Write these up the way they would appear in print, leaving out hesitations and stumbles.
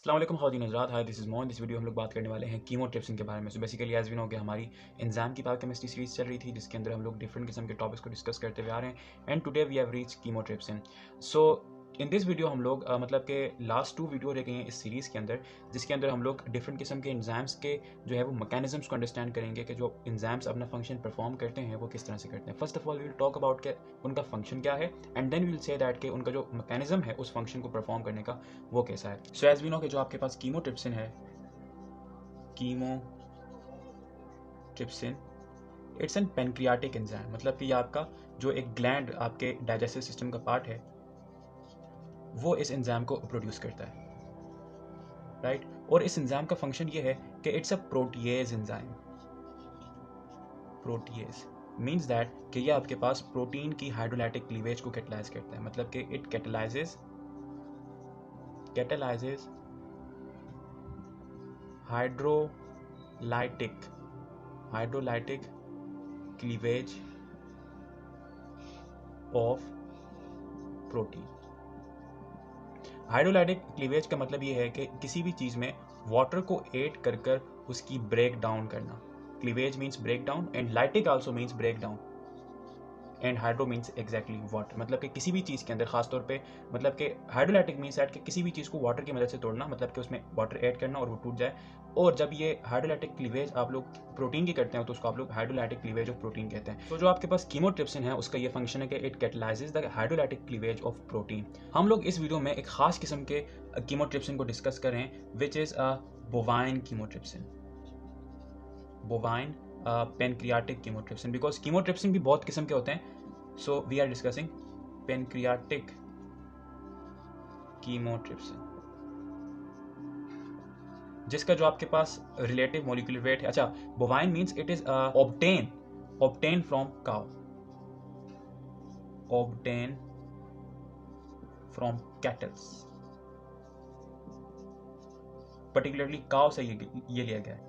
अस्सलाम वालेकुम ख़वातीन हज़रात, हाय दिस इज़ मोहन। इस वीडियो हम लोग बात करने वाले हैं कीमोट्रिप्सिन के बारे में। So basically as we know कि हमारी एंजाइम की बायोकेमिस्ट्री सीरीज़ चल रही थी जिसके अंदर हम लोग डिफरेंट किस्म के टॉपिक्स को डिस्कस करते हुए आ रहे हैं and today we have reach chymotrypsin. So in this video हम लोग मतलब के लास्ट 2 वीडियो रह गए हैं इस सीरीज़ के अंदर, जिसके अंदर हम लोग डिफरेंट किस्म के एंजाइम्स के जो है वो मैकेनिज्म्स को अंडरस्टैंड करेंगे कि जो एंजाइम्स अपना फंक्शन परफॉर्म करते हैं वो किस तरह से करते हैं। First of all we will talk about के उनका फंक्शन क्या है and then we will say that कि उनका जो मैकेनिज्म है उस फंक्शन को परफॉर्म करने का वो कैसा है। सो एज वी नो कि जो आपके पास कीमोट्रिप्सिन है, chymotrypsin it's an pancreatic enzyme, मतलब कि ये आपका जो एक ग्लैंड आपके डाइजेस्टिव सिस्टम का पार्ट है वो इस एंजाइम को प्रोड्यूस करता है, राइट। और इस एंजाइम का फंक्शन ये है कि it's a protease enzyme. Protease means that कि ये आपके पास प्रोटीन की हाइड्रोलाइटिक क्लीवेज को कैटलाइज करता है, मतलब कि it कैटलाइजेस hydrolytic cleavage of protein. Hydrolytic cleavage का मतलब ये है कि किसी भी चीज़ में वाटर को ऐड कर कर उसकी ब्रेक डाउन करना। Cleavage means break down and lytic also means break down and hydro means exactly water, मतलब कि किसी भी चीज़ के अंदर खासतौर पे मतलब कि हाइड्रोलाइटिक मीन्स दैट कि किसी भी चीज़ को वाटर की मदद से तोड़ना, मतलब कि उसमें वाटर ऐड करना और वो टूट जाए। और जब ये हाइड्रोलाइटिक क्लीवेज आप लोग प्रोटीन की करते हैं तो उसको आप लोग हाइड्रोलाइटिक क्लीवेज ऑफ प्रोटीन कहते हैं। तो जो आपके पास कीमोट्रिप्सिन है उसका ये फंक्शन है कि it कैटलाइजेस the hydrolytic cleavage of protein. हम लोग इस वीडियो में एक खास किस्म के कीमोट्रिप्सिन को डिस्कस करें which is a bovine chymotrypsin, bovine pancreatic chymotrypsin, because chymotrypsin भी बहुत किस्म के होते हैं। So we are discussing pancreatic chymotrypsin, जिसका जो आपके पास रिलेटिव मॉलिक्यूलर वेट है। अच्छा, bovine means it is obtain from cow, obtain from cattles, particularly cow से ये लिया गया है,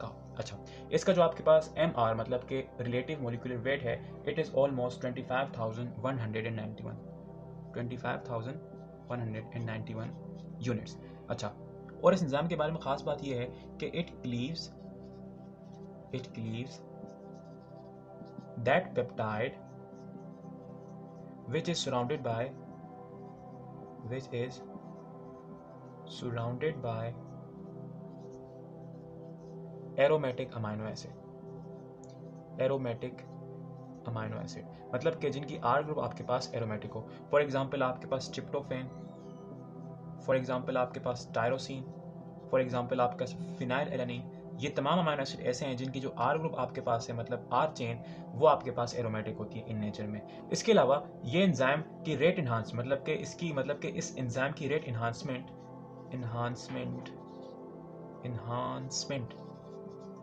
काउ। अच्छा, इसका जो आपके पास MR मतलब के रिलेटिव मॉलिक्यूलर वेट है, इट इज ऑलमोस्ट 25,191 यूनिट्स। अच्छा, और इस एंजाइम के बारे में खास बात यह है कि it cleaves that peptide which is surrounded by aromatic amino acid, मतलब कि जिनकी R ग्रुप आपके पास एरोमेटिक हो। फॉर एग्जांपल आपके पास ट्रिप्टोफैन, फॉर एग्जांपल आपके पास टायरोसिन, फॉर एग्जांपल आपका फिनाइल एलानिन। ये तमाम अमीनो एसिड ऐसे हैं जिनकी जो R ग्रुप आपके पास है, मतलब R चेन, वो आपके पास एरोमेटिक होती है इन नेचर में। इसके अलावा ये एंजाइम की रेट इन्हांस मतलब कि इस एंजाइम की rate enhancement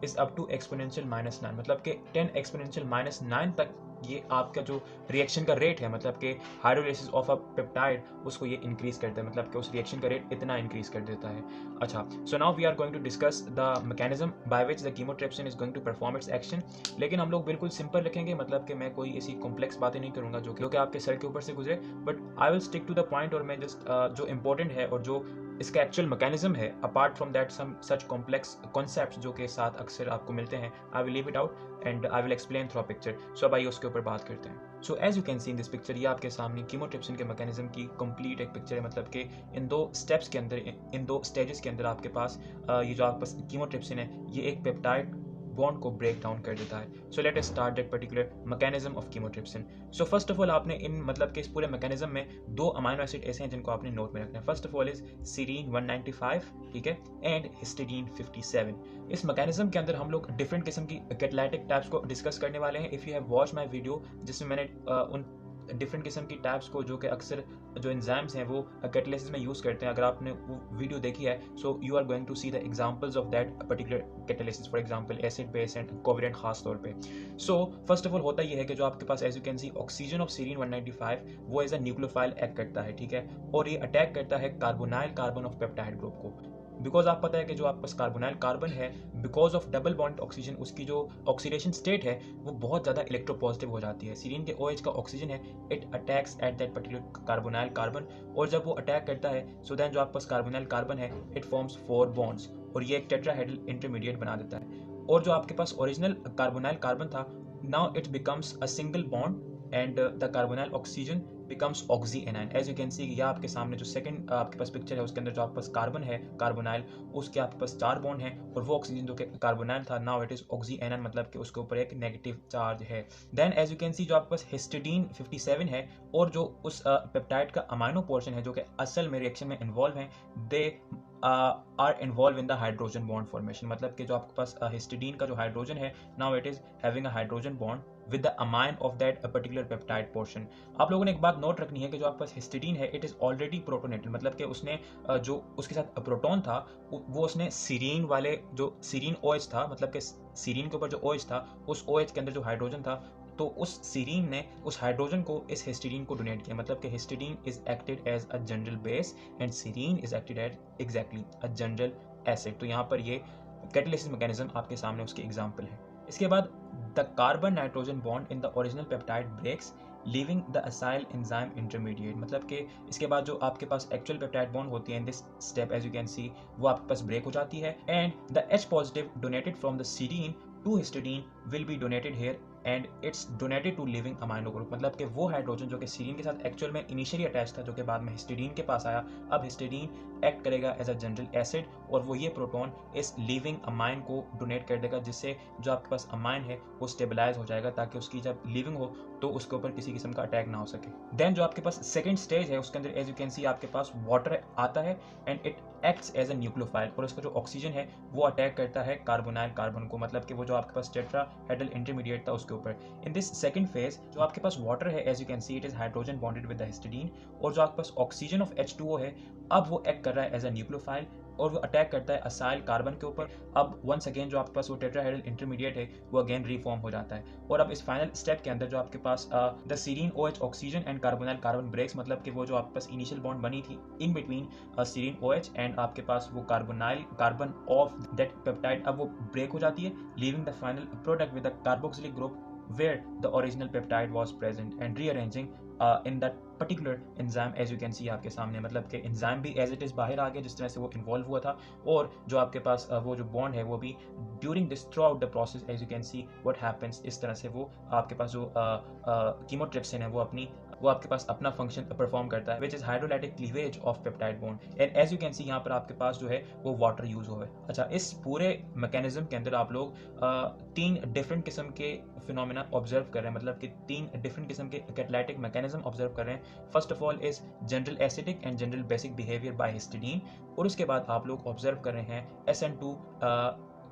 is up to exponential -9, मतलब कि 10 एक्सपोनेंशियल -9 तक ये आपका जो रिएक्शन का रेट है, मतलब कि हाइड्रोलाइसिस ऑफ अ पेप्टाइड, उसको ये इंक्रीज करता है, मतलब कि उस रिएक्शन का रेट इतना इंक्रीज कर देता है। अच्छा, so now we are going to discuss the mechanism by which the chymotrypsin is going to perform its action. लेकिन हम लोग बिल्कुल सिंपल रखेंगे, मतलब कि मैं कोई ऐसी कॉम्प्लेक्स बातें नहीं करूंगा जो कि आपके सर के ऊपर से गुजरे, but I will stick to the point. और मैं जस्ट जो इंपॉर्टेंट है और जो इसका एक्चुअल मैकेनिज्म है, apart from that some such complex concepts जो के साथ अक्सर आपको मिलते हैं, I will leave it out and I will explain through a picture. So अब आइए उसके ऊपर बात करते हैं। So as you can see in this picture, ये आपके सामने कीमोट्रिप्सिन के मैकेनिज्म की कंप्लीट एक पिक्चर है, मतलब कि इन दो स्टेप्स के अंदर, इन दो स्टेजेस के अंदर आपके पास ये जो आपके पास कीमोट्रिप्सिन है ये एक पेप्टाइड बॉन्ड को ब्रेक डाउन कर देता है। So let us start that particular mechanism of chymotrypsin. So first of all आपने इन मतलब कि इस पूरे मैकेनिज्म में 2 अमीनो एसिड ऐसे हैं जिनको आपने नोट में रखना है। First of all is serine 195, ठीक है, एंड हिस्टिडीन 57। इस मैकेनिज्म के अंदर हम लोग डिफरेंट किस्म की कैटालाइटिक टाइप्स को डिस्कस करने वाले हैं। If you have watch my video जिसमें मैंने उन डिफरेंट किस्म की टैब्स को जो कि अक्सर जो एंजाइम्स हैं वो कैटालिसिस में यूज़ करते हैं, अगर आपने वो वीडियो देखी है, so you are going to see the examples of that particular catalysis, for example acid base and covalent खास तौर पे। सो फर्स्ट ऑफ ऑल होता यह है कि जो आपके पास as you can see oxygen of serine 195 वो एज अ न्यूक्लियोफाइल एक्ट करता है, ठीक है, और ये अटैक करता है carbonyl carbon of peptide group को। बिकॉज आप पता है कि जो आपके पास कार्बोनाइल कार्बन है, because of double bond oxygen, उसकी जो ऑक्सीडेशन स्टेट है वो बहुत ज़्यादा इलेक्ट्रोपॉजिटिव हो जाती है। सीरीन के OH का ऑक्सीजन है, it attacks at that particular carbonyl carbon, और जब वो अटैक करता है सो दैन जो आपके पास कार्बोनाइल कार्बन है इट फॉर्म्स 4 बॉन्ड्स और ये एक टेट्राहेड्रल इंटरमीडिएट बना देता है। और जो आपके पास ओरिजिनल कार्बोनाइल कार्बन था, now it becomes a single bond and the carbonyl oxygen becomes oxyanion. As you can see, यह आपके सामने जो सेकंड आपके पास पिक्चर है उसके अंदर जो आपके पास कार्बन है कार्बोनाइल, उसके आपके पास 4 बॉन्ड है और वो ऑक्सीजन जो कि कार्बोनाइल था now it is oxyanion, मतलब कि उसके ऊपर एक नेगेटिव चार्ज है। Then as you can see जो आपके पास हिस्टिडीन 57 है और जो उस पेप्टाइड का अमाइनो पोर्शन है जो कि असल में रिएक्शन में इन्वॉल्व है, they are involve in the hydrogen bond formation, मतलब कि जो आपके पास हिस्टिडीन का जो हाइड्रोजन है now it is having a hydrogen bond with the amine of that particular peptide portion. आप लोगों ने एक बात नोट रखनी है कि जो आपके पास हिस्टिडीन है इट इज ऑलरेडी प्रोटोनेटेड, मतलब कि उसने जो उसके साथ प्रोटॉन था वो उसने सीरीन वाले जो सीरीन OH था, मतलब कि सीरीन के ऊपर जो OH था उस OH के अंदर जो हाइड्रोजन था, तो उस सीरीन ने उस हाइड्रोजन को इस हिस्टिडीन को डोनेट किया, मतलब कि histidine is acted as a general base and serine is acted as exactly a general acid. तो यहाँ पर ये कैटालिसिस मैकेनिज्म आपके सामने उसकी एग्जांपल है। इसके बाद the carbon nitrogen bond in the original peptide breaks leaving the acyl enzyme intermediate, मतलब कि इसके बाद जो आपके पास एक्चुअल पेप्टाइड बॉन्ड होती है in this step as you can see वो आपके पास ब्रेक हो जाती है and the H positive donated from the serine to histidine will be donated here and it's donated to living amino group, मतलब कि वो हाइड्रोजन जो कि सीरीन के साथ एक्चुअल में इनिशियली अटैच था जो कि बाद में हिस्टिडीन के पास आया, अब हिस्टिडीन एक्ट करेगा एज अ जनरल एसिड और वो ये प्रोटॉन इस लिविंग अमाइन को डोनेट कर देगा, जिससे जो आपके पास अमाइन है वो स्टेबलाइज हो जाएगा ताकि उसकी जब लिविंग हो तो उसके ऊपर किसी किस्म का अटैक ना हो सके। देन जो आपके पास सेकंड स्टेज है उसके अंदर एज यू कैन सी आपके पास वाटर आता है and it acts as a nucleophile और उसका जो ऑक्सीजन है वो अटैक करता है कार्बोनाइल कार्बन को, मतलब कि वो जो आपके पास टेट्राहेड्रल इंटरमीडिएट था उसके ऊपर। इन दिस सेकंड फेज जो आपके पास वाटर है as you can see it is hydrogen bonded with the histidine और जो आपके पास ऑक्सीजन ऑफ H2O है अब वो एक्ट कर रहा है एज अ न्यूक्लियोफाइल और वो अटैक करता है असाइल कार्बन के ऊपर। अब वंस अगेन जो आपके पास वो टेट्राहेड्रल इंटरमीडिएट है वो अगेन रीफॉर्म हो जाता है और अब इस फाइनल स्टेप के अंदर जो आपके पास the serine OH oxygen and carbonyl carbon breaks, मतलब कि वो जो आपके पास इनिशियल बॉन्ड बनी थी in between serine OH and आपके पास वो carbonyl carbon of that peptide, अब वो ब्रेक हो जाती है leaving the final product with the carboxylic group where the original peptide was present and rearranging in that particular enzyme as you can see आपके सामने, मतलब कि enzyme भी as it is बाहर आ गया जिस तरह से वो इन्वॉल्व हुआ था और जो आपके पास वो जो बॉन्ड है वो भी during this throughout the process as you can see what happens, इस तरह से वो आपके पास जो कीमोट्रिप्सिन है वो आपके पास अपना फंक्शन परफॉर्म करता है which is hydrolytic cleavage of peptide bond and as you can see यहाँ पर आपके पास जो है वो वाटर यूज हुआ है। अच्छा, इस पूरे मैकेनिज्म के अंदर आप लोग 3 डिफरेंट किस्म के फिनोमेना ऑब्जर्व कर रहे हैं, मतलब कि 3 डिफरेंट किस्म के कैटालिटिक मैकेनिज्म ऑब्जर्व कर रहे हैं। First of all is general acidic and general basic behaviour by histidine और उसके बाद आप लोग ऑब्जर्व कर रहे हैं SN2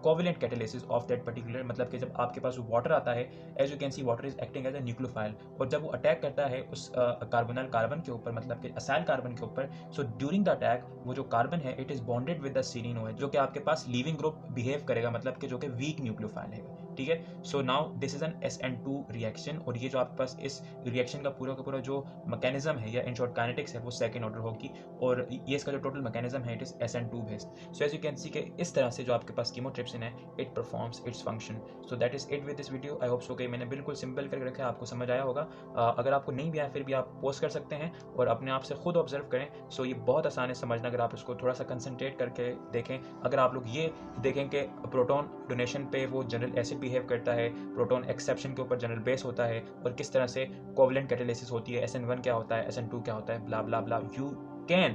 covalent catalysis of that particular, मतलब कि जब आपके पास वाटर आता है as you can see water is acting as a nucleophile और जब वो अटैक करता है उस कार्बोनाइल कार्बन के ऊपर, मतलब कि असाइल कार्बन के ऊपर, सो ड्यूरिंग द अटैक वो जो कार्बन है it is bonded with the serine OH जो कि आपके पास लीविंग ग्रुप बिहेव करेगा, मतलब कि जो कि वीक न्यूक्लियोफाइल है। ठीक है, so now this is an SN2 reaction और ये जो आपके पास इस रिएक्शन का पूरा जो मैकेनिज्म है या इन शॉर्ट काइनेटिक्स है वो सेकंड ऑर्डर होगी और ये इसका जो टोटल मैकेनिज्म है it is SN2 based. So as you can see कि इस तरह से जो आपके पास कीमोट्रिप्सिन है it performs its function. So that is it with this video. I hope so कि मैंने बिल्कुल सिंपल करके रखा है, आपको समझ आया होगा। अगर आपको नहीं भी आया फिर भी आप पोस्ट कर सकते हैं और अपने आप से खुद ऑब्जर्व करें। सो ये बहुत आसान है समझना अगर आप इसको थोड़ा सा कंसंट्रेट करके देखें। अगर आप लोग ये देखें कि प्रोटॉन डोनेशन पे वो जनरल एसिड बिहेव करता है, प्रोटॉन एक्सेप्शन के ऊपर जनरल बेस होता है और किस तरह से कोवेलेंट कैटालिसिस होती है, SN1 क्या होता है, SN2 क्या होता है, blah blah blah, you can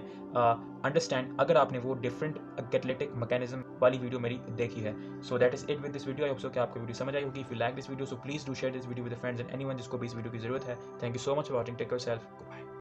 understand अगर आपने वो डिफरेंट कैटालिटिक मैकेनिज्म वाली वीडियो मेरी देखी है। So that is it with this video. I hope so कि आपको वीडियो समझ आई होगी। If you like this video so please do share this video with friends and anyone जिसको भी इस वीडियो की जरूरत है। Thank you so much for watching. Take care yourself.